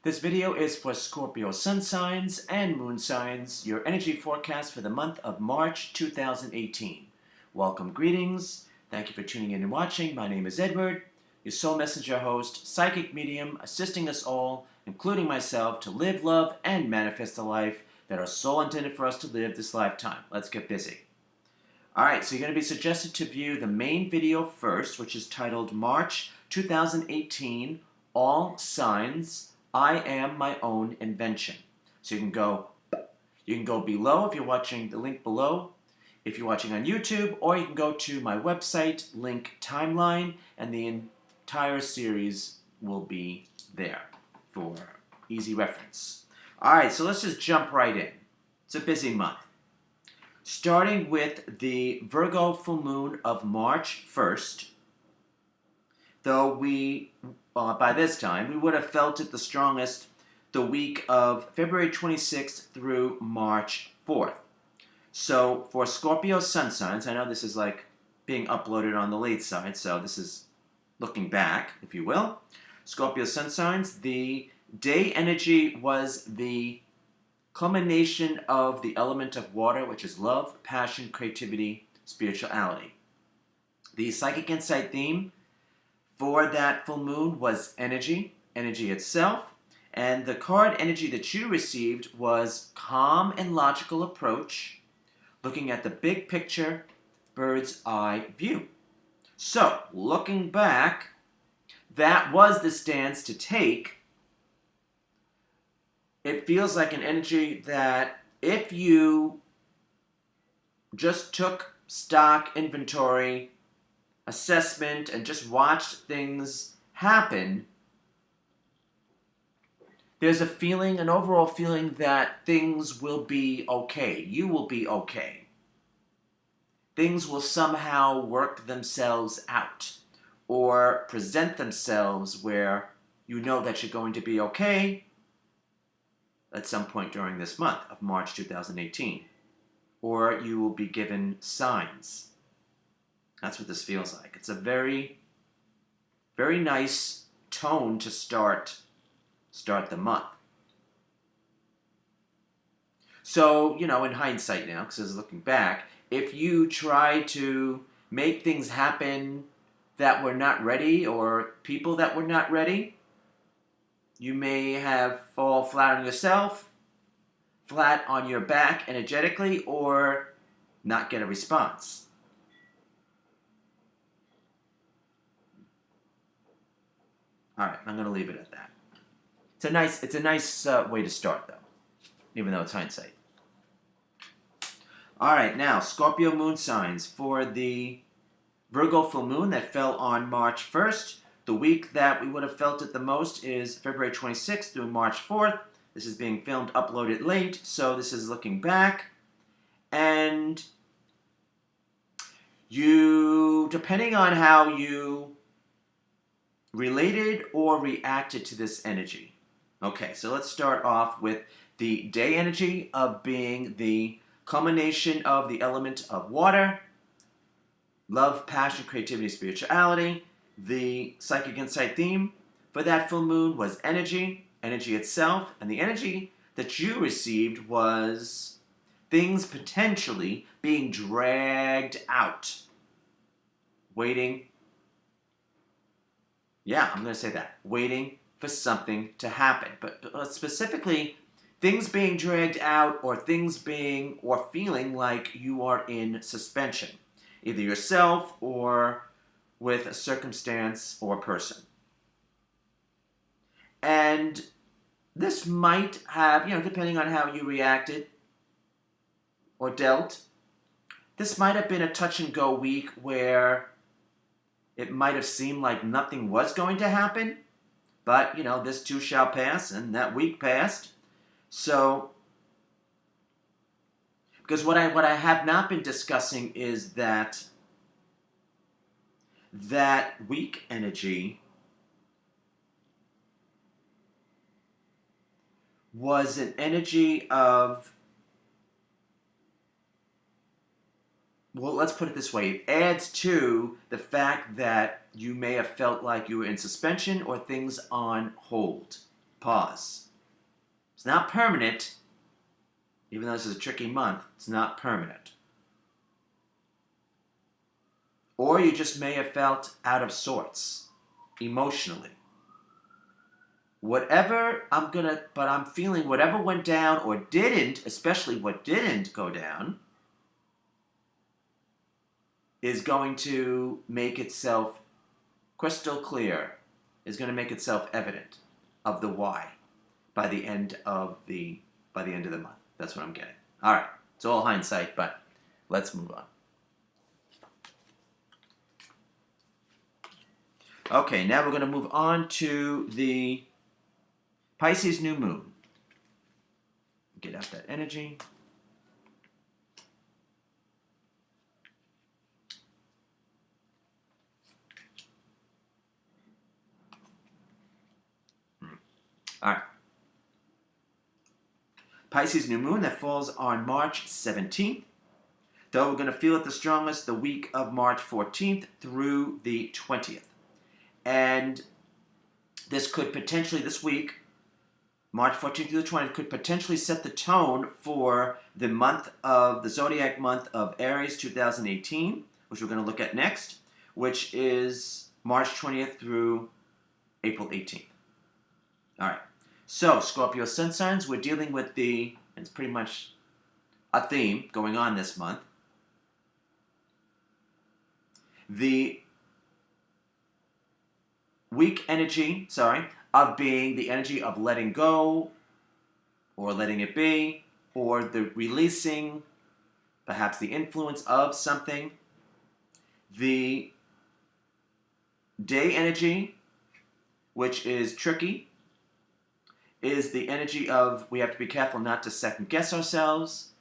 This video is for Scorpio Sun signs and Moon signs, your energy forecast for the month of March 2018. Welcome, greetings. Thank you for tuning in and watching. My name is Edward, your soul messenger host, psychic medium, assisting us all, including myself, to live, love, and manifest a life that our soul intended for us to live this lifetime. Let's get busy. Alright, so you're going to be suggested to view the main video first, which is titled March 2018, All Signs, I Am My Own Invention. So you can go below if you're watching the link below, if you're watching on YouTube, or you can go to my website, link timeline, and the entire series will be there for easy reference. Alright, so let's just jump right in. It's a busy month. Starting with the Virgo full moon of March 1st, though by this time, we would have felt it the strongest the week of February 26th through March 4th. So for Scorpio Sun signs, I know this is like being uploaded on the late side, so this is looking back, if you will. Scorpio Sun signs, the day energy was the culmination of the element of water, which is love, passion, creativity, spirituality. The psychic insight theme for that full moon was energy itself, and the card energy that you received was calm and logical approach, looking at the big picture, bird's eye view. So, looking back, that was the stance to take. It feels like an energy that if you just took stock, inventory, assessment, and just watched things happen, there's a feeling, an overall feeling that things will be okay. You will be okay. Things will somehow work themselves out or present themselves where you know that you're going to be okay at some point during this month of March 2018. Or you will be given signs. That's what this feels like. It's a very, very nice tone to start the month. So, in hindsight now, because I was looking back, if you try to make things happen that were not ready or people that were not ready, you may have fall flat on yourself, flat on your back energetically, or not get a response. All right, I'm going to leave it at that. It's a nice way to start, though, even though it's hindsight. All right, now, Scorpio moon signs for the Virgo full moon that fell on March 1st. The week that we would have felt it the most is February 26th through March 4th. This is being filmed, uploaded late, so this is looking back. And depending on how you related or reacted to this energy. Okay, so let's start off with the day energy of being the culmination of the element of water, love, passion, creativity, spirituality. The psychic insight theme for that full moon was energy itself, and the energy that you received was things potentially being dragged out, waiting. Yeah, I'm going to say that. Waiting for something to happen. But specifically, things being dragged out or things being or feeling like you are in suspension. Either yourself or with a circumstance or person. And this might have, depending on how you reacted or dealt, this might have been a touch and go week where it might have seemed like nothing was going to happen, but, this too shall pass, and that week passed. So, because what I have not been discussing is that week energy was an energy of, well, let's put it this way. It adds to the fact that you may have felt like you were in suspension or things on hold. Pause. It's not permanent, even though this is a tricky month, it's not permanent. Or you just may have felt out of sorts, emotionally. But I'm feeling whatever went down or didn't, especially what didn't go down, is going to make itself crystal clear, is going to make itself evident of the why by the end of the month. That's what I'm getting. All right, it's all hindsight, but let's move on. Okay, now we're going to move on to the Pisces new moon. Get out that energy. All right. Pisces new moon that falls on March 17th. Though we're going to feel it the strongest the week of March 14th through the 20th. And this week, March 14th through the 20th, could potentially set the tone for the zodiac month of Aries 2018, which we're going to look at next, which is March 20th through April 18th. All right. So, Scorpio Sun signs, we're dealing with it's pretty much a theme going on this month. The weak energy, of being the energy of letting go, or letting it be, or the releasing, perhaps the influence of something. The day energy, which is tricky, is the energy of we have to be careful not to second guess ourselves,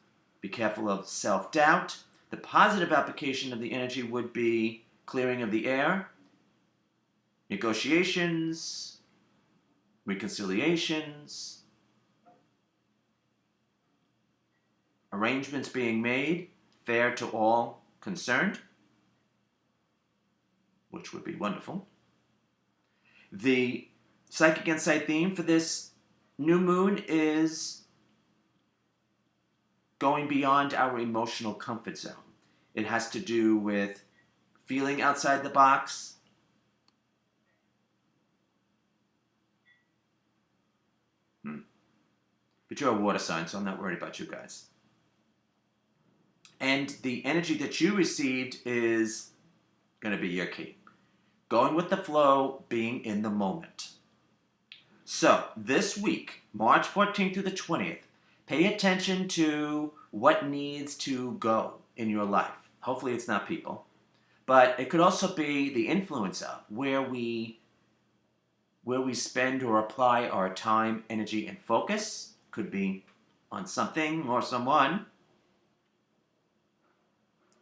be careful of self-doubt. The positive application of the energy would be clearing of the air, negotiations, reconciliations, arrangements being made fair to all concerned, which would be wonderful. The psychic insight theme for this new moon is going beyond our emotional comfort zone. It has to do with feeling outside the box, but you're a water sign, so I'm not worried about you guys. And the energy that you received is going to be your key. Going with the flow, being in the moment. So, this week, March 14th through the 20th, pay attention to what needs to go in your life. Hopefully it's not people. But it could also be the influence of where we spend or apply our time, energy, and focus. Could be on something or someone.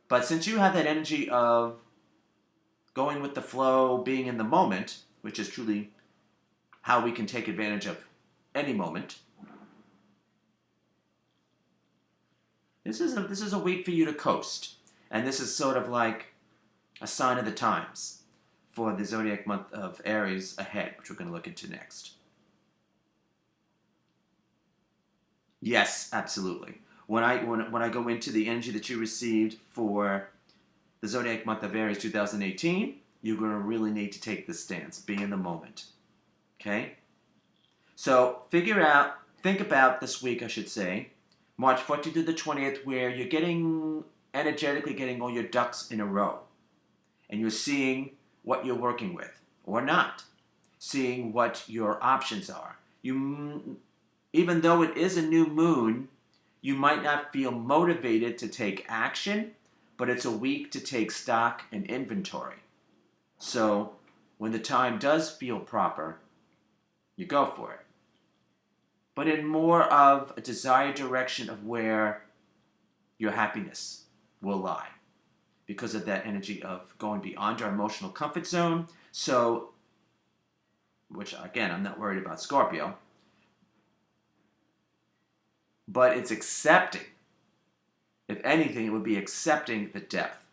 But since you have that energy of going with the flow, being in the moment, which is truly how we can take advantage of any moment, this is a week for you to coast. And this is sort of like a sign of the times for the zodiac month of Aries ahead, which we're going to look into next. Yes, absolutely. When I go into the energy that you received for the zodiac month of Aries 2018, you're going to really need to take this stance, be in the moment. Okay? So think about this week, I should say, March 14th to the 20th, where you're energetically getting all your ducks in a row. And you're seeing what you're working with, or not. Seeing what your options are. Even though it is a new moon, you might not feel motivated to take action, but it's a week to take stock and inventory. So when the time does feel proper, you go for it. But in more of a desired direction of where your happiness will lie, because of that energy of going beyond our emotional comfort zone. So, which again, I'm not worried about Scorpio, but it's accepting. If anything, it would be accepting the depth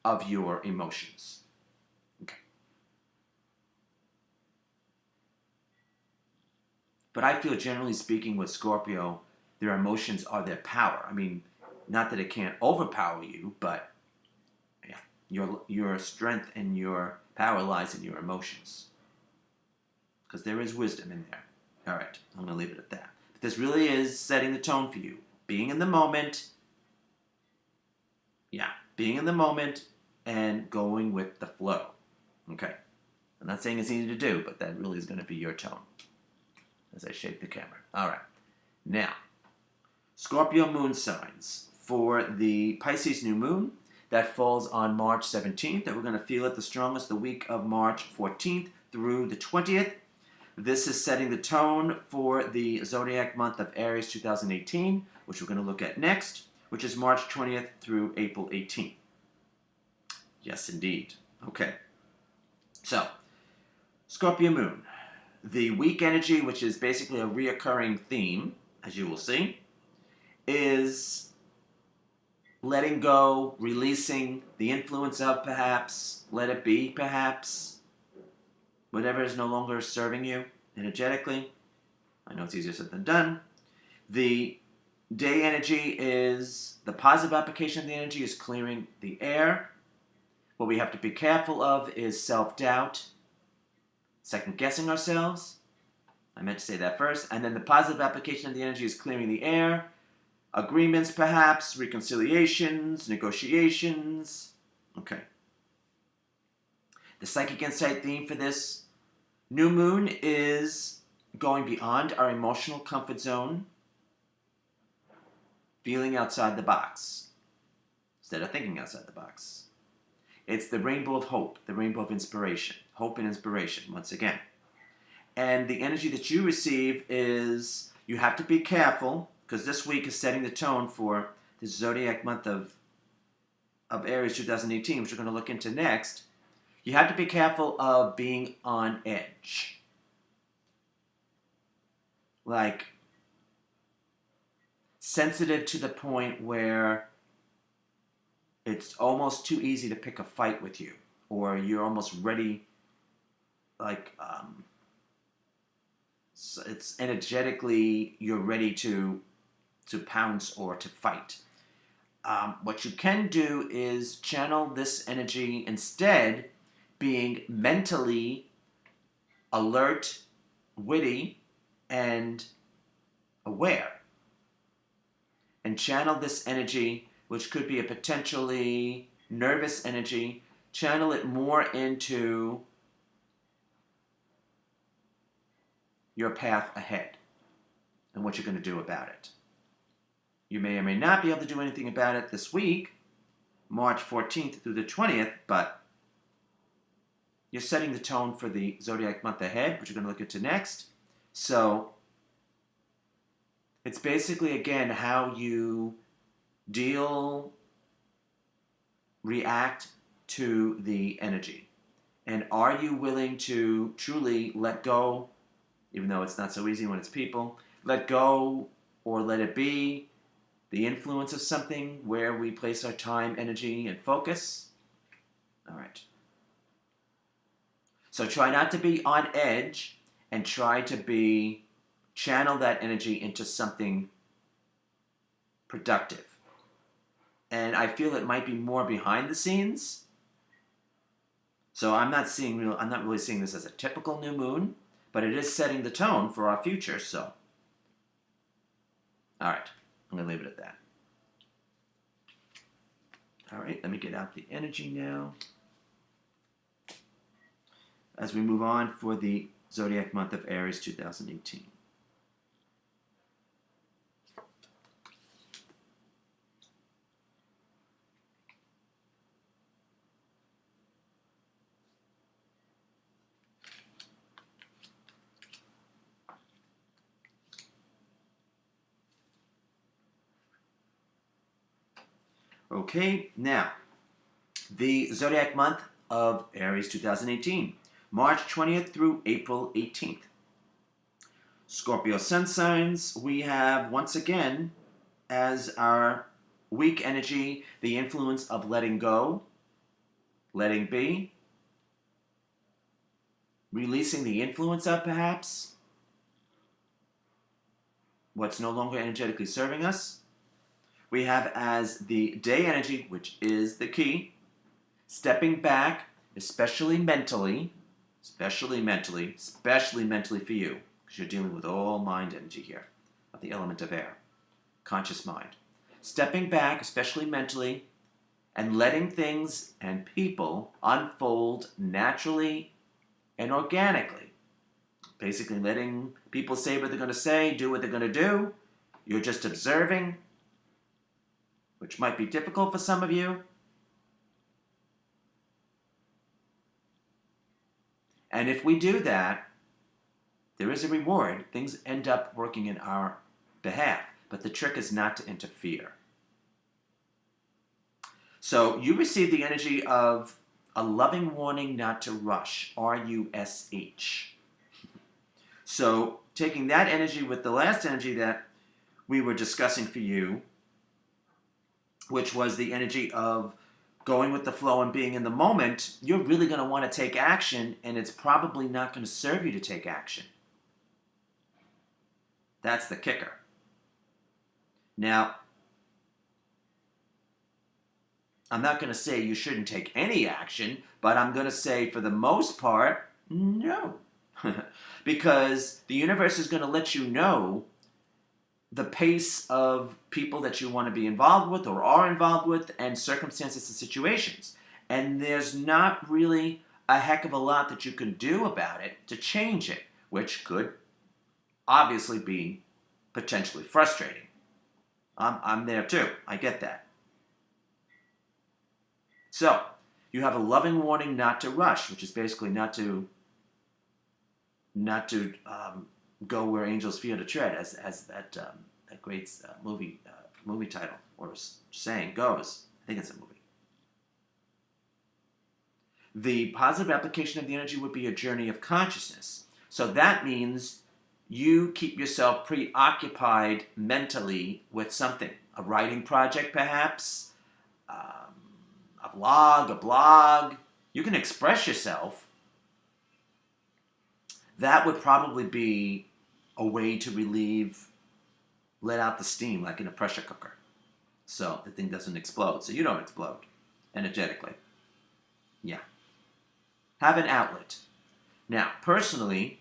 of your emotions. Okay. But I feel, generally speaking, with Scorpio, their emotions are their power. I mean, not that it can't overpower you, but yeah, your strength and your power lies in your emotions. Because there is wisdom in there. All right, I'm going to leave it at that. But this really is setting the tone for you. Being in the moment. Yeah, being in the moment and going with the flow. Okay. I'm not saying it's easy to do, but that really is going to be your tone as I shake the camera. All right. Now, Scorpio moon signs for the Pisces new moon that falls on March 17th, and we're going to feel it the strongest the week of March 14th through the 20th. This is setting the tone for the zodiac month of Aries 2018, which we're going to look at next, which is March 20th through April 18th. Yes, indeed. Okay. So, Scorpio moon. The weak energy, which is basically a reoccurring theme, as you will see, is letting go, releasing the influence of, perhaps, let it be, perhaps, whatever is no longer serving you energetically. I know it's easier said than done. The day energy is, the positive application of the energy is clearing the air. What we have to be careful of is self-doubt, second-guessing ourselves. I meant to say that first. And then the positive application of the energy is clearing the air. Agreements, perhaps, reconciliations, negotiations. Okay. The psychic insight theme for this new moon is going beyond our emotional comfort zone, feeling outside the box instead of thinking outside the box. It's the rainbow of hope, the rainbow of inspiration, hope and inspiration, once again. And the energy that you receive is, you have to be careful, because this week is setting the tone for the zodiac month of Aries 2018, which we're going to look into next. You have to be careful of being on edge. Like, sensitive to the point where it's almost too easy to pick a fight with you, or you're almost ready, like, so it's energetically, you're ready to pounce or to fight. What you can do is channel this energy instead, being mentally alert, witty, and aware. And channel this energy, which could be a potentially nervous energy, channel it more into your path ahead and what you're going to do about it. You may or may not be able to do anything about it this week, March 14th through the 20th, but you're setting the tone for the zodiac month ahead, which we're going to look into next. So it's basically, again, how you deal, react to the energy. And are you willing to truly let go, even though it's not so easy when it's people, let go or let it be the influence of something where we place our time, energy, and focus? All right. So try not to be on edge, and try to channel that energy into something productive. And I feel it might be more behind the scenes. So I'm not really seeing this as a typical new moon, but it is setting the tone for our future. So, all right, I'm going to leave it at that. All right, let me get out the energy now, as we move on for the zodiac month of Aries 2018. Okay, now, the zodiac month of Aries 2018, March 20th through April 18th. Scorpio Sun signs, we have, once again, as our weak energy, the influence of letting go, letting be, releasing the influence of, perhaps, what's no longer energetically serving us. We have as the day energy, which is the key, stepping back, especially mentally for you, because you're dealing with all mind energy here, of the element of air, conscious mind. Stepping back, especially mentally, and letting things and people unfold naturally and organically. Basically letting people say what they're going to say, do what they're going to do. You're just observing, which might be difficult for some of you. And if we do that, there is a reward. Things end up working in our behalf. But the trick is not to interfere. So you receive the energy of a loving warning not to rush, R-U-S-H. So taking that energy with the last energy that we were discussing for you, which was the energy of going with the flow and being in the moment, you're really going to want to take action, and it's probably not going to serve you to take action. That's the kicker. Now, I'm not going to say you shouldn't take any action, but I'm going to say for the most part, no. Because the universe is going to let you know the pace of people that you want to be involved with or are involved with, and circumstances and situations. And there's not really a heck of a lot that you can do about it to change it, which could obviously be potentially frustrating. I'm there too. I get that. So, you have a loving warning not to rush, which is basically not to go where angels fear to tread, as that great movie title or saying goes. I think it's a movie. The positive application of the energy would be a journey of consciousness. So that means you keep yourself preoccupied mentally with something. A writing project, perhaps. A blog. You can express yourself. That would probably be a way to let out the steam like in a pressure cooker. So the thing doesn't explode. So you don't explode energetically. Yeah. Have an outlet. Now, personally,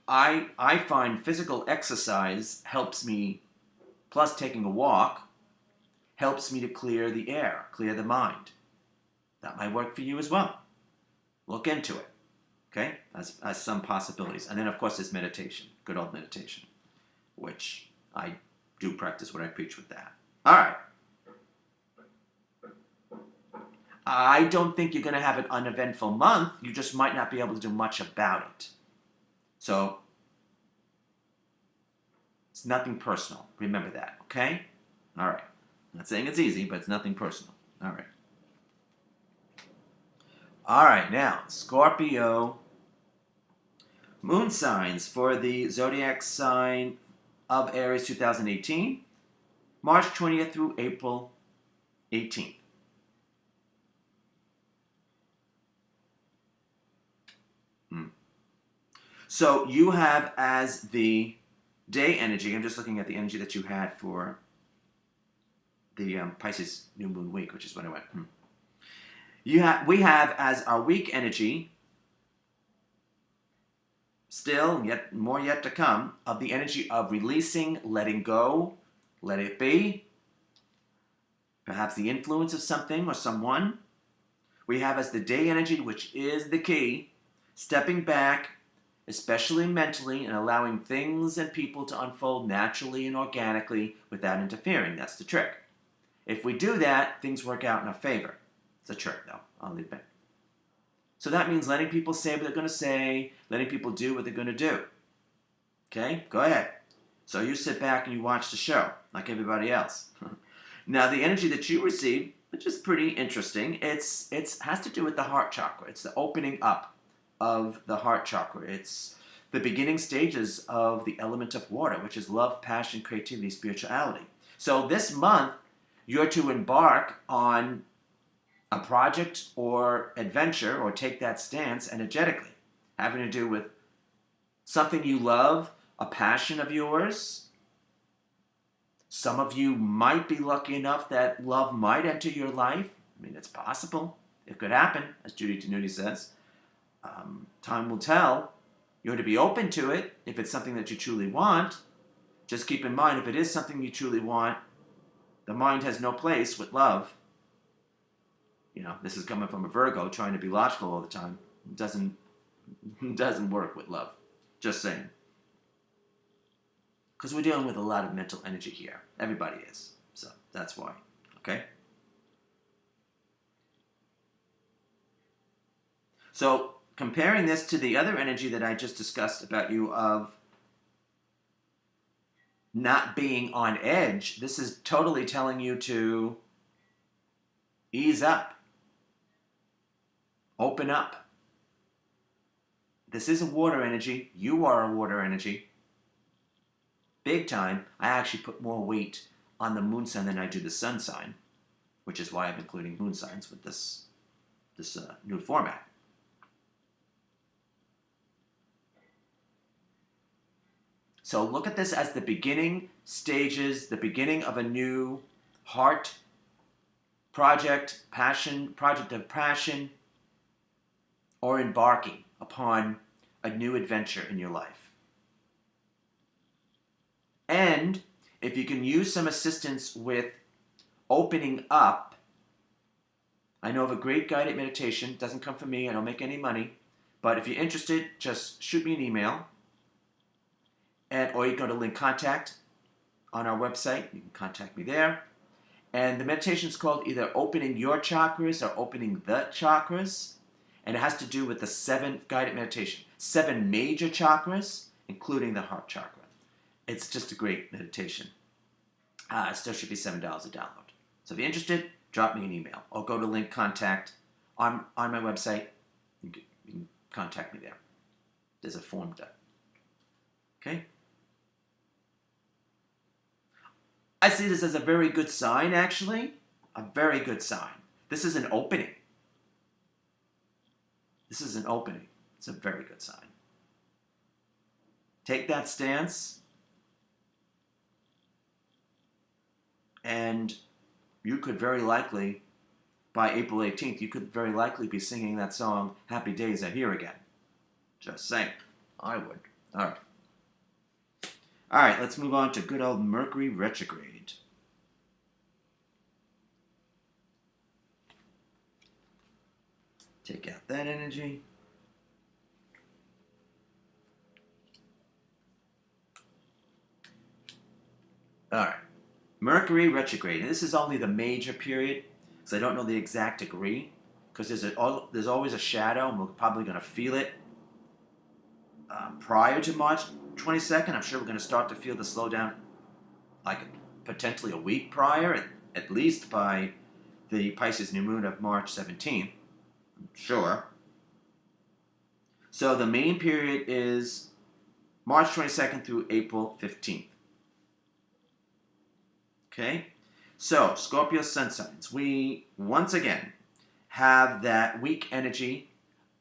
I find physical exercise helps me, plus taking a walk, helps me to clear the air, clear the mind. That might work for you as well. Look into it. Okay? As some possibilities. And then, of course, there's meditation. Good old meditation. Which I do practice what I preach with that. All right. I don't think you're going to have an uneventful month. You just might not be able to do much about it. So, it's nothing personal. Remember that, okay? All right. I'm not saying it's easy, but it's nothing personal. All right. All right, now, Scorpio moon signs for the zodiac sign of Aries 2018, March 20th through April 18th. So you have as the day energy, I'm just looking at the energy that you had for the Pisces new moon week, which is when I went. We have as our week energy, still yet more yet to come, of the energy of releasing, letting go, let it be, perhaps the influence of something or someone. We have as the day energy, which is the key, stepping back, especially mentally, and allowing things and people to unfold naturally and organically without interfering. That's the trick. If we do that, things work out in our favor. It's a trick, though. I'll leave it. So that means letting people say what they're going to say, letting people do what they're going to do. Okay? Go ahead. So you sit back and you watch the show, like everybody else. Now, the energy that you receive, which is pretty interesting, it has to do with the heart chakra. It's the opening up of the heart chakra. It's the beginning stages of the element of water, which is love, passion, creativity, spirituality. So this month, you're to embark on a project or adventure or take that stance energetically, having to do with something you love, a passion of yours, Some of you might be lucky enough that love might enter your life. I mean, it's possible. It could happen, as Judy Tenuti says. Time will tell. You're to be open to it if it's something that you truly want. Just keep in mind, if it is something you truly want, the mind has no place with love. You know, this is coming from a Virgo trying to be logical all the time. It doesn't work with love. Just saying. Because we're dealing with a lot of mental energy here. Everybody is. So that's why. Okay? So comparing this to the other energy that I just discussed about you of not being on edge, this is totally telling you to ease up. Open up. This is a water energy. You are a water energy. Big time. I actually put more weight on the moon sign than I do the sun sign, which is why I'm including moon signs with this new format. So look at this as the beginning stages, the beginning of a new heart project of passion, or embarking upon a new adventure in your life. And if you can use some assistance with opening up, I know of a great guided meditation. It doesn't come from me. I don't make any money. But if you're interested, just shoot me an email. Or you go to link contact on our website. You can contact me there. And the meditation is called either Opening Your Chakras or Opening the Chakras. And it has to do with the 7 guided meditation. 7 major chakras, including the heart chakra. It's just a great meditation. It still should be $7 a download. So if you're interested, drop me an email. Or go to link contact on my website. You can contact me there. There's a form done. Okay? I see this as a very good sign, actually. A very good sign. This is an opening. This is an opening. It's a very good sign. Take that stance, and you could very likely, by April 18th, you could very likely be singing that song, Happy Days Are Here Again. Just saying. I would. All right. All right, let's move on to good old Mercury retrograde. Take out that energy. All right, Mercury retrograde. And this is only the major period, because I don't know the exact degree, because there's always a shadow, and we're probably going to feel it prior to March 22nd. I'm sure we're going to start to feel the slowdown like potentially a week prior, at least by the Pisces new moon of March 17th. I'm sure. So the main period is March 22nd through April 15th. Okay? So, Scorpio Sun signs. We, once again, have that weak energy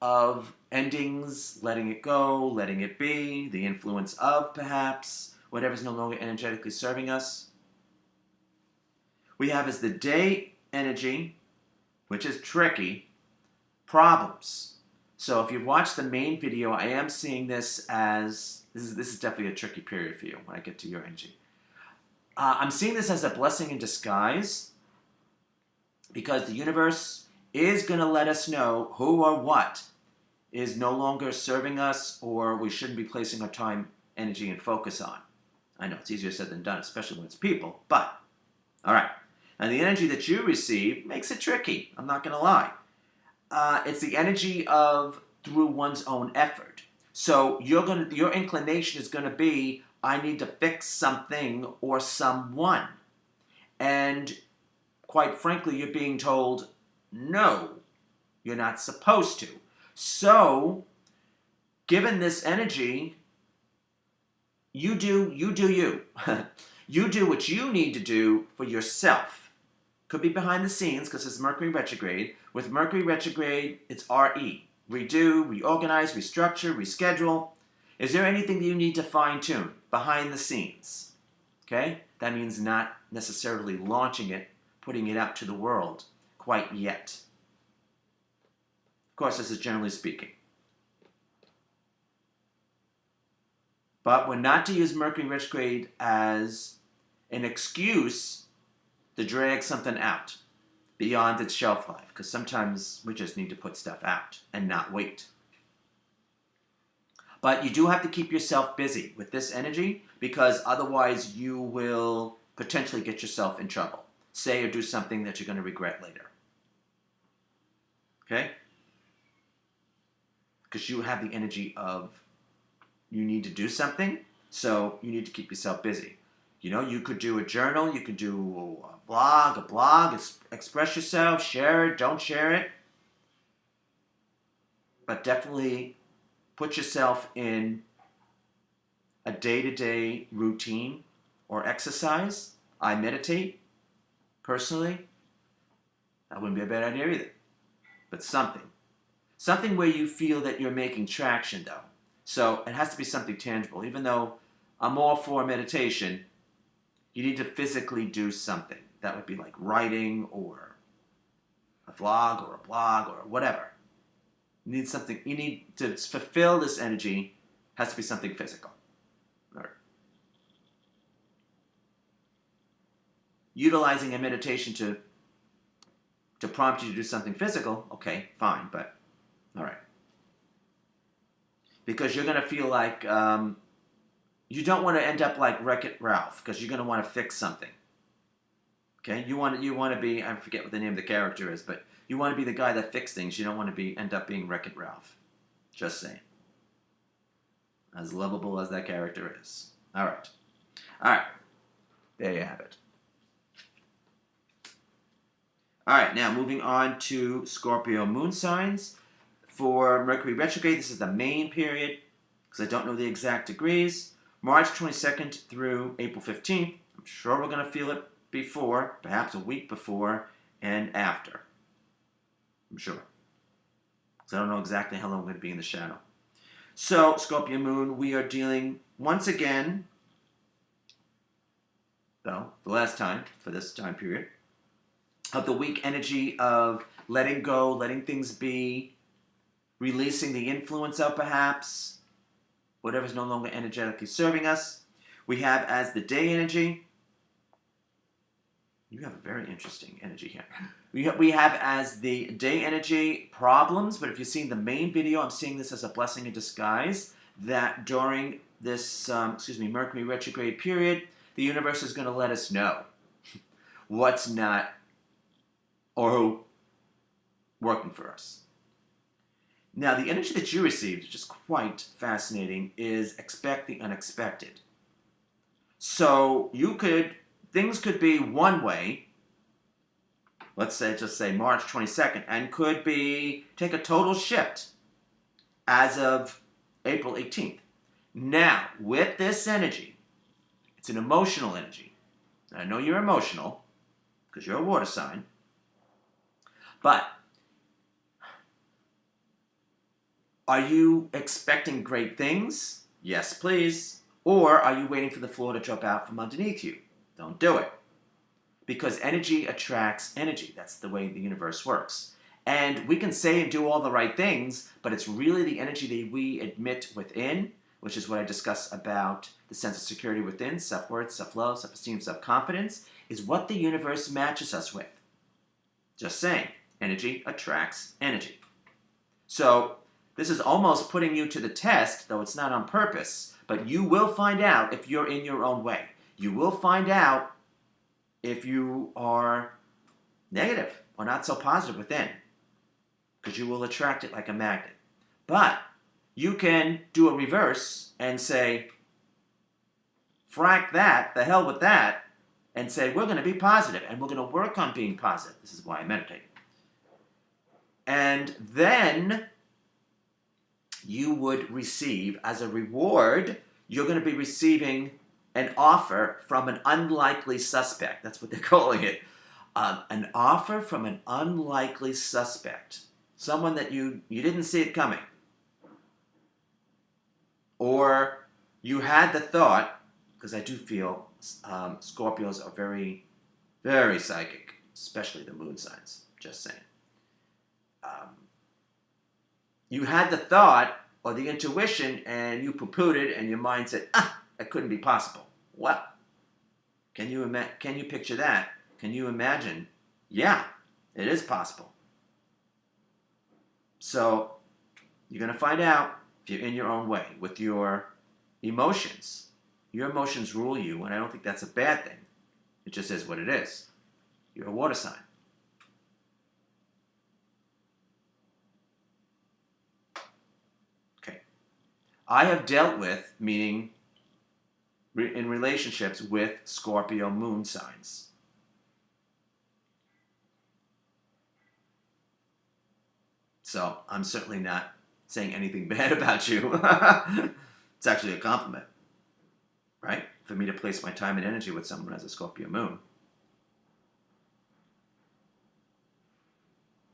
of endings, letting it go, letting it be, the influence of, perhaps, whatever's no longer energetically serving us. We have as the day energy, which is tricky, problems. So if you've watched the main video, I am seeing this as, this is definitely a tricky period for you when I get to your energy. I'm seeing this as a blessing in disguise, because the universe is going to let us know who or what is no longer serving us, or we shouldn't be placing our time, energy, and focus on. I know it's easier said than done, especially when it's people, but, all right. And the energy that you receive makes it tricky, I'm not going to lie. It's the energy of through one's own effort. So your inclination is going to be, I need to fix something or someone. And quite frankly, you're being told, no, you're not supposed to. So, given this energy, you do you. You do what you need to do for yourself. Could be behind the scenes because it's Mercury retrograde. With Mercury retrograde, it's RE. Redo, reorganize, restructure, reschedule. Is there anything that you need to fine-tune behind the scenes? Okay? That means not necessarily launching it, putting it out to the world quite yet. Of course, this is generally speaking. But we're not to use Mercury retrograde as an excuse to drag something out beyond its shelf life, because sometimes we just need to put stuff out and not wait. But you do have to keep yourself busy with this energy, because otherwise you will potentially get yourself in trouble. Say or do something that you're going to regret later. Okay? Because you have the energy of you need to do something, so you need to keep yourself busy. You know, you could do a journal, you could do a blog, express yourself, share it, don't share it. But definitely put yourself in a day-to-day routine or exercise. I meditate, personally. That wouldn't be a bad idea either. But something. Something where you feel that you're making traction, though. So it has to be something tangible. Even though I'm all for meditation, you need to physically do something. That would be like writing or a vlog or a blog or whatever. You need something. You need to fulfill this energy. Has to be something physical. All right. Utilizing a meditation to prompt you to do something physical, okay, fine, but all right. Because you're going to feel like you don't want to end up like Wreck-It Ralph, because you're going to want to fix something. Okay, you want to be, I forget what the name of the character is, but you want to be the guy that fixes things. You don't want to end up being Wreck-It Ralph. Just saying. As lovable as that character is. All right. All right. There you have it. All right, now moving on to Scorpio moon signs. For Mercury retrograde, this is the main period, because I don't know the exact degrees. March 22nd through April 15th. I'm sure we're going to feel it before, perhaps a week before and after. I'm sure. Because I don't know exactly how long I'm going to be in the shadow. So, Scorpio moon, we are dealing once again, though, the last time for this time period, of the weak energy of letting go, letting things be, releasing the influence of perhaps whatever's no longer energetically serving us. We have as the day energy. You have a very interesting energy here. We have as the day energy problems, but if you've seen the main video, I'm seeing this as a blessing in disguise, that during this, Mercury retrograde period, the universe is going to let us know what's not or working for us. Now, the energy that you received, which is quite fascinating, is expect the unexpected. So things could be one way, let's say, just say March 22nd, and could take a total shift as of April 18th. Now, with this energy, it's an emotional energy. I know you're emotional, because you're a water sign, but are you expecting great things? Yes, please. Or are you waiting for the floor to drop out from underneath you? Don't do it. Because energy attracts energy. That's the way the universe works. And we can say and do all the right things, but it's really the energy that we admit within, which is what I discuss about the sense of security within, self-worth, self-love, self-esteem, self-confidence, is what the universe matches us with. Just saying. Energy attracts energy. So, this is almost putting you to the test, though it's not on purpose, but you will find out if you're in your own way. You will find out if you are negative or not so positive within, because you will attract it like a magnet. But you can do a reverse and say, frack that, the hell with that, and say, we're going to be positive, and we're going to work on being positive. This is why I meditate. And then you would receive, as a reward, you're going to be receiving an offer from an unlikely suspect. That's what they're calling it. An offer from an unlikely suspect. Someone that you didn't see it coming. Or you had the thought, because I do feel Scorpios are very, very psychic, especially the moon signs. Just saying. You had the thought or the intuition and you poo-pooed it and your mind said, that couldn't be possible. Well, can you picture that? Can you imagine? Yeah, it is possible. So you're going to find out if you're in your own way with your emotions. Your emotions rule you, and I don't think that's a bad thing. It just is what it is. You're a water sign. Okay. I have dealt with, meaning in relationships with Scorpio moon signs. So I'm certainly not saying anything bad about you. It's actually a compliment, right? For me to place my time and energy with someone who has a Scorpio moon.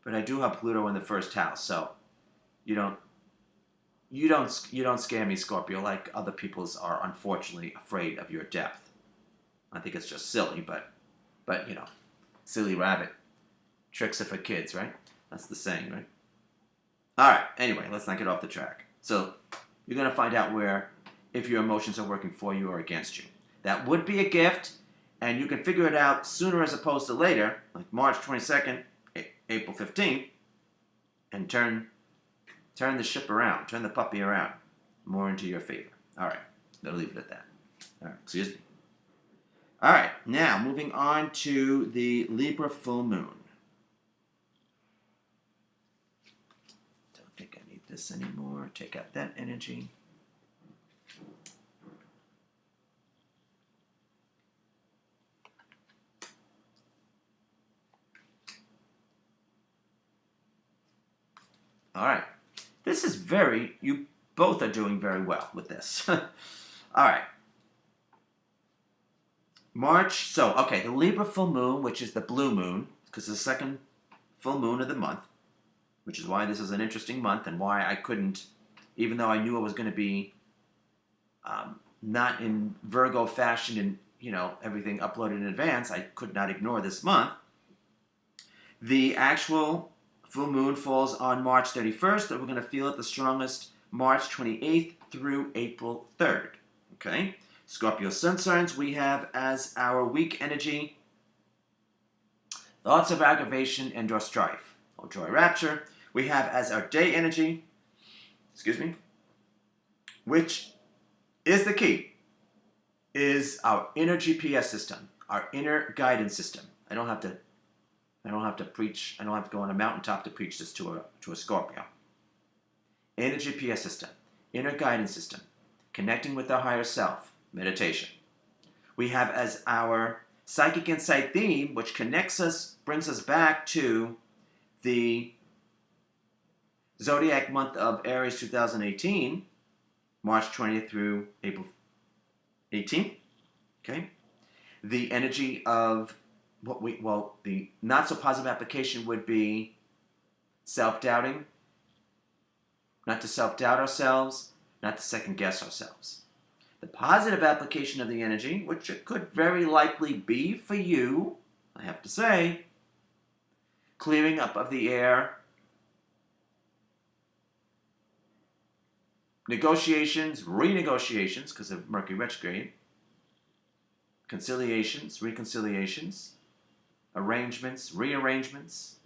But I do have Pluto in the first house, so you don't scare me, Scorpio, like other people's are unfortunately afraid of your depth. I think it's just silly, but you know, silly rabbit. Tricks are for kids, right? That's the saying, right? All right, anyway, let's not get off the track. So you're going to find out if your emotions are working for you or against you. That would be a gift, and you can figure it out sooner as opposed to later, like March 22nd, April 15th, and turn the ship around, turn the puppy around, more into your favor. All right, I'll leave it at that. All right, excuse me. All right, now moving on to the Libra full moon. Don't think I need this anymore. Take out that energy. All right. This is you both are doing very well with this. All right. March, the Libra full moon, which is the blue moon, because it's the second full moon of the month, which is why this is an interesting month and why I couldn't, even though I knew it was going to be not in Virgo fashion and, everything uploaded in advance, I could not ignore this month. The actual full moon falls on March 31st, and we're going to feel it the strongest March 28th through April 3rd. Okay? Scorpio Sun signs we have as our weak energy thoughts of aggravation and or strife, or joy rapture. We have as our day energy, which is the key, is our inner GPS system, our inner guidance system. I don't have to preach. I don't have to go on a mountaintop to preach this to a Scorpio. Inner GPS system, inner guidance system, connecting with our higher self, meditation. We have as our psychic insight theme, which brings us back to the zodiac month of Aries 2018, March 20th through April 18th. Okay, the energy of the not so positive application would be self-doubting, not to self-doubt ourselves, not to second-guess ourselves. The positive application of the energy, which it could very likely be for you, I have to say, clearing up of the air, negotiations, renegotiations, because of Mercury Retrograde, conciliations, reconciliations, arrangements, rearrangements,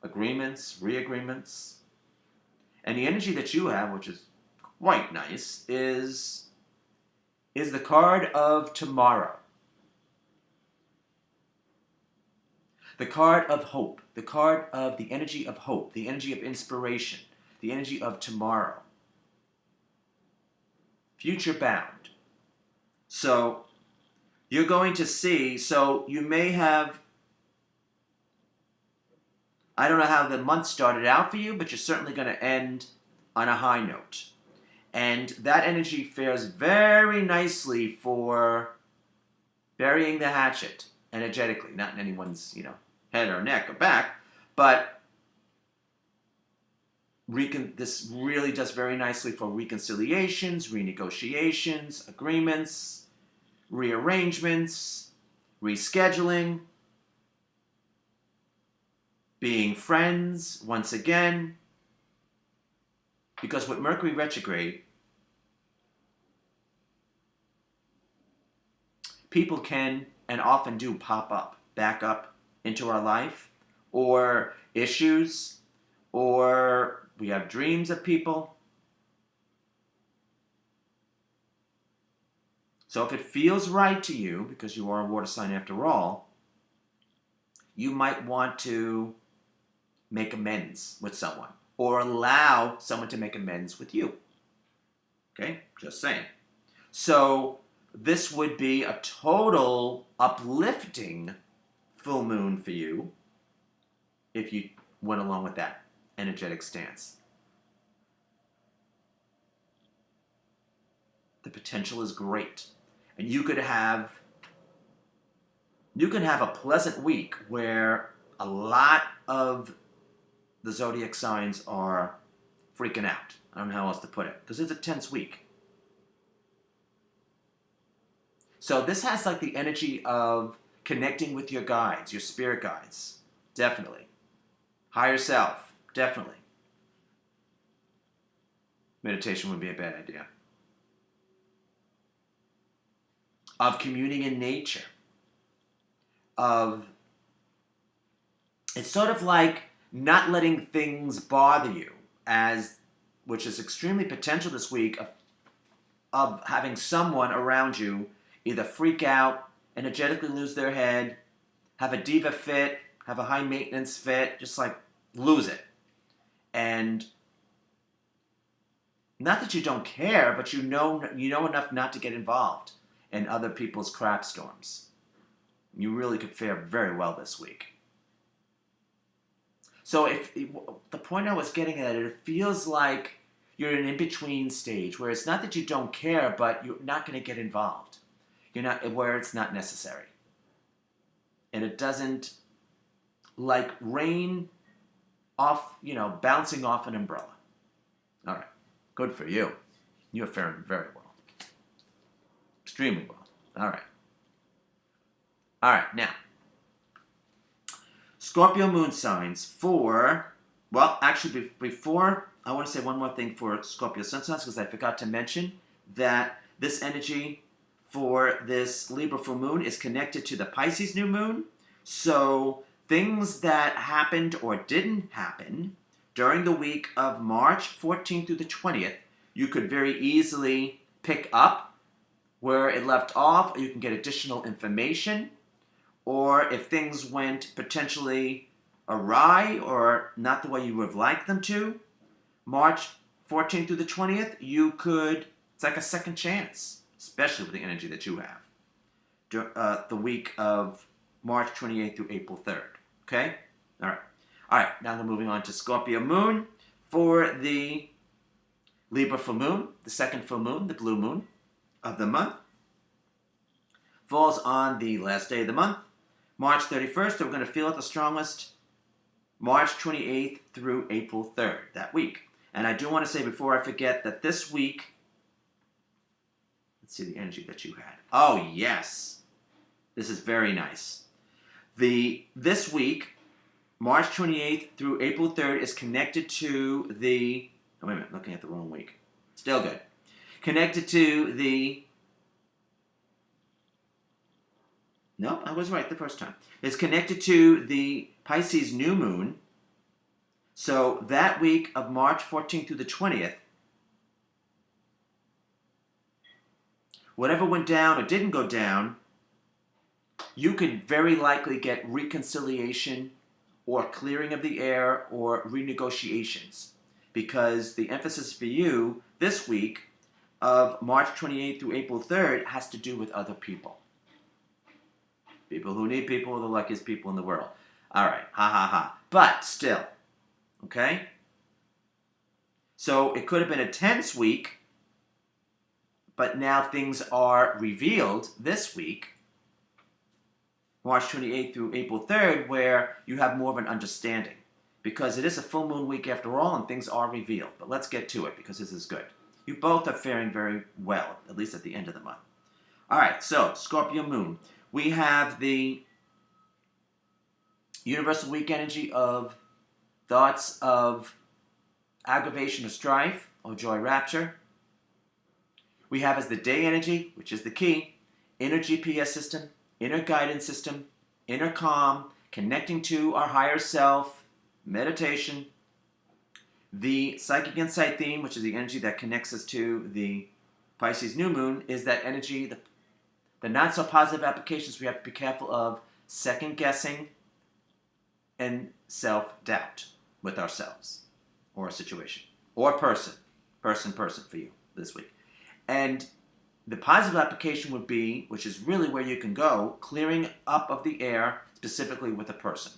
agreements, reagreements. And the energy that you have, which is quite nice, is the card of tomorrow. The card of hope, the card of the energy of hope, the energy of inspiration, the energy of tomorrow. Future bound. So you're going to see, you may have, I don't know how the month started out for you, but you're certainly going to end on a high note. And that energy fares very nicely for burying the hatchet energetically, not in anyone's, head or neck or back, but this really does very nicely for reconciliations, renegotiations, agreements, rearrangements, rescheduling, being friends once again. Because with Mercury retrograde, people can and often do pop up, back up into our life, or issues, or we have dreams of people. So if it feels right to you, because you are a water sign after all, you might want to make amends with someone or allow someone to make amends with you. Okay, just saying. So this would be a total uplifting full moon for you if you went along with that energetic stance. The potential is great. And you could have a pleasant week where a lot of the zodiac signs are freaking out. I don't know how else to put it, because it's a tense week. So this has like the energy of connecting with your guides, your spirit guides, definitely. Higher self, definitely. Meditation would be a bad idea. Of communing in nature. It's sort of like not letting things bother you, which is extremely potential this week of having someone around you either freak out, energetically lose their head, have a diva fit, have a high maintenance fit, just like lose it. And not that you don't care, but you know enough not to get involved in other people's crap storms. You really could fare very well this week. So the point I was getting at, it feels like you're in an in-between stage where it's not that you don't care, but you're not going to get involved. You're not where it's not necessary. And it doesn't like rain off, bouncing off an umbrella. All right. Good for you. You're faring very well. Extremely well. All right. All right. Now, Scorpio moon signs before, I want to say one more thing for Scorpio sun signs, because I forgot to mention that this energy for this Libra full moon is connected to the Pisces new moon. So things that happened or didn't happen during the week of March 14th through the 20th, you could very easily pick up where it left off, or you can get additional information. Or if things went potentially awry or not the way you would have liked them to, March 14th through the 20th, it's like a second chance, especially with the energy that you have. The week of March 28th through April 3rd. Okay? All right, now we're moving on to Scorpio moon for the Libra full moon, the second full moon, the blue moon of the month. Falls on the last day of the month, March 31st. So we're going to feel it the strongest March 28th through April 3rd, that week. And I do want to say before I forget that this week, let's see the energy that you had. Oh, yes. This is very nice. This week, March 28th through April 3rd, is connected to oh, wait a minute, looking at the wrong week. Still good. Connected to no, I was right the first time. It's connected to the Pisces new moon. So that week of March 14th through the 20th, whatever went down or didn't go down, you could very likely get reconciliation or clearing of the air or renegotiations. Because the emphasis for you this week of March 28th through April 3rd has to do with other people. People who need people are the luckiest people in the world. All right, ha ha ha. But still, okay? So it could have been a tense week, but now things are revealed this week, March 28th through April 3rd, where you have more of an understanding. Because it is a full moon week after all, and things are revealed. But let's get to it, because this is good. You both are faring very well, at least at the end of the month. All right, so Scorpio moon. We have the universal weak energy of thoughts of aggravation or strife or joy rapture. We have as the day energy, which is the key, inner GPS system, inner guidance system, inner calm, connecting to our higher self, meditation. The psychic insight theme, which is the energy that connects us to the Pisces new moon, is that energy, the not so positive applications we have to be careful of second guessing and self-doubt with ourselves or a situation or person for you this week. And the positive application would be, which is really where you can go, clearing up of the air, specifically with a person.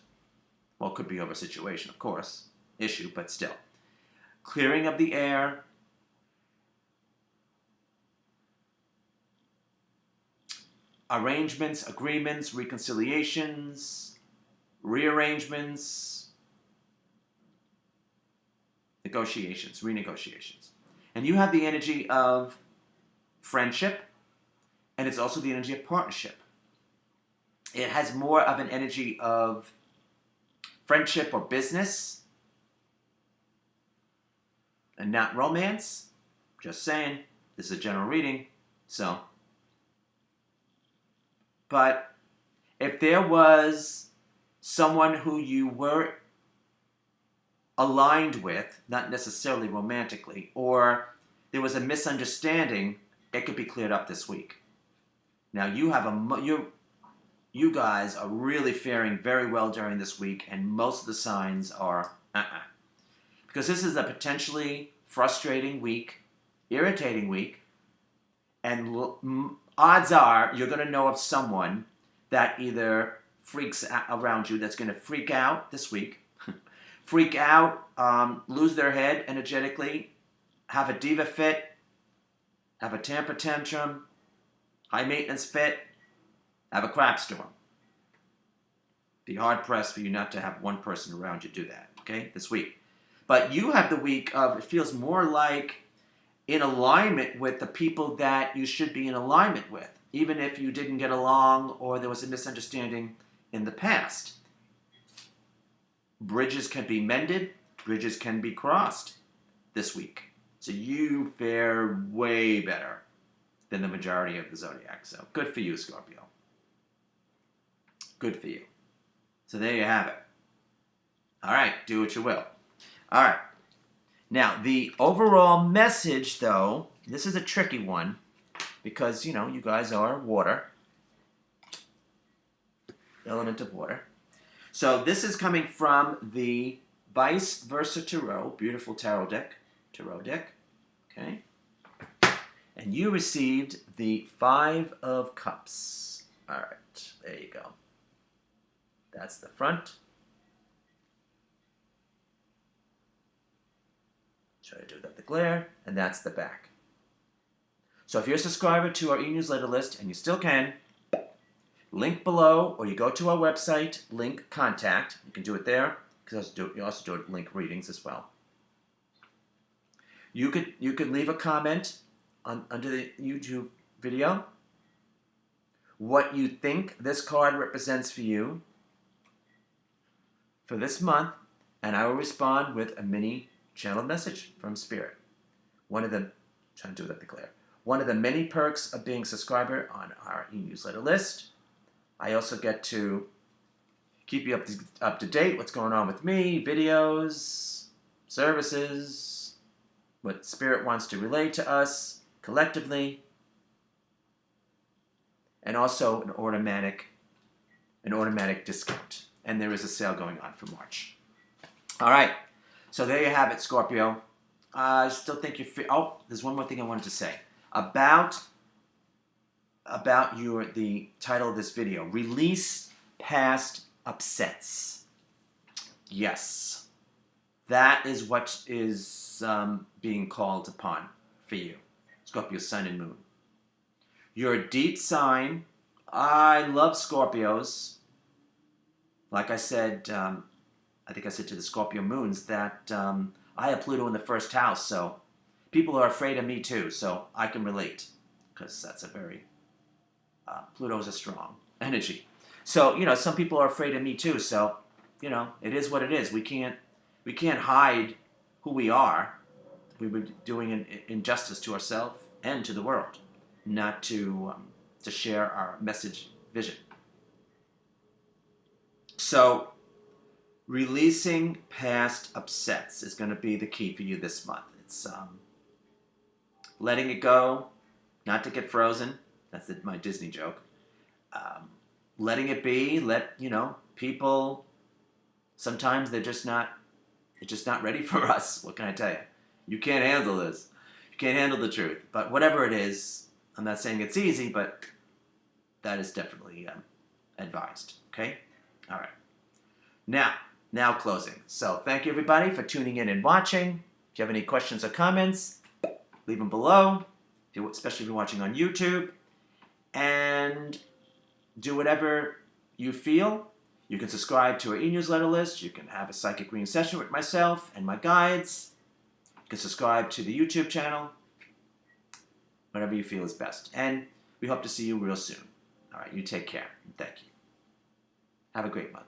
Well, it could be over a situation, of course, issue, but still. Clearing of the air, arrangements, agreements, reconciliations, rearrangements, negotiations, renegotiations. And you have the energy of friendship, and it's also the energy of partnership. It has more of an energy of friendship or business and not romance. Just saying, this is a general reading, so. But if there was someone who you were aligned with, not necessarily romantically, or there was a misunderstanding, it could be cleared up this week. Now you guys are really faring very well during this week, and most of the signs are because this is a potentially frustrating week, irritating week, and odds are you're going to know of someone that either freaks out around you, that's going to freak out this week, freak out, lose their head energetically, have a diva fit, have a temper tantrum, high maintenance fit, have a crap storm. Be hard pressed for you not to have one person around you do that, okay, this week. But you have the week of, it feels more like in alignment with the people that you should be in alignment with, even if you didn't get along or there was a misunderstanding in the past. Bridges can be mended, bridges can be crossed this week. So you fare way better than the majority of the zodiac. So good for you, Scorpio. Good for you. So there you have it. All right, do what you will. All right. Now, the overall message, though, this is a tricky one because, you know, you guys are water, element of water. So this is coming from the Vice Versa Tarot, beautiful tarot deck, okay? And you received the Five of Cups. All right, there you go. That's the front. Try to do that the glare, and that's the back. So if you're a subscriber to our e-newsletter list, and you still can, link below, or you go to our website, link contact. You can do it there, because you also do link readings as well. You could leave a comment under the YouTube video what you think this card represents for you for this month, and I will respond with a mini channeled message from Spirit. One of the many perks of being a subscriber on our e-newsletter list. I also get to keep you up to date, what's going on with me, videos, services, what Spirit wants to relay to us collectively, and also an automatic discount. And there is a sale going on for March. All right, so there you have it, Scorpio. I still think oh, there's one more thing I wanted to say about the title of this video: release past upsets. Yes, that is what is being called upon for you, Scorpio Sun and Moon. You're a deep sign. I love Scorpios. Like I said, I think I said to the Scorpio Moons that I have Pluto in the first house, so people are afraid of me too, so I can relate, because that's a very Pluto is a strong energy. So, some people are afraid of me too. So, it is what it is. We can't hide who we are. We would be doing an injustice to ourselves and to the world, not to share our message vision. So, releasing past upsets is going to be the key for you this month. It's letting it go, not to get frozen. That's my Disney joke. Letting it be. People. Sometimes they're just not ready for us. What can I tell you? You can't handle this. You can't handle the truth. But whatever it is, I'm not saying it's easy, but that is definitely advised. Okay? All right. Now closing. So thank you everybody for tuning in and watching. If you have any questions or comments, leave them below, especially if you're watching on YouTube. And do whatever you feel. You can subscribe to our e-newsletter list. You can have a psychic reading session with myself and my guides. You can subscribe to the YouTube channel. Whatever you feel is best. And we hope to see you real soon. All right, you take care. Thank you. Have a great month.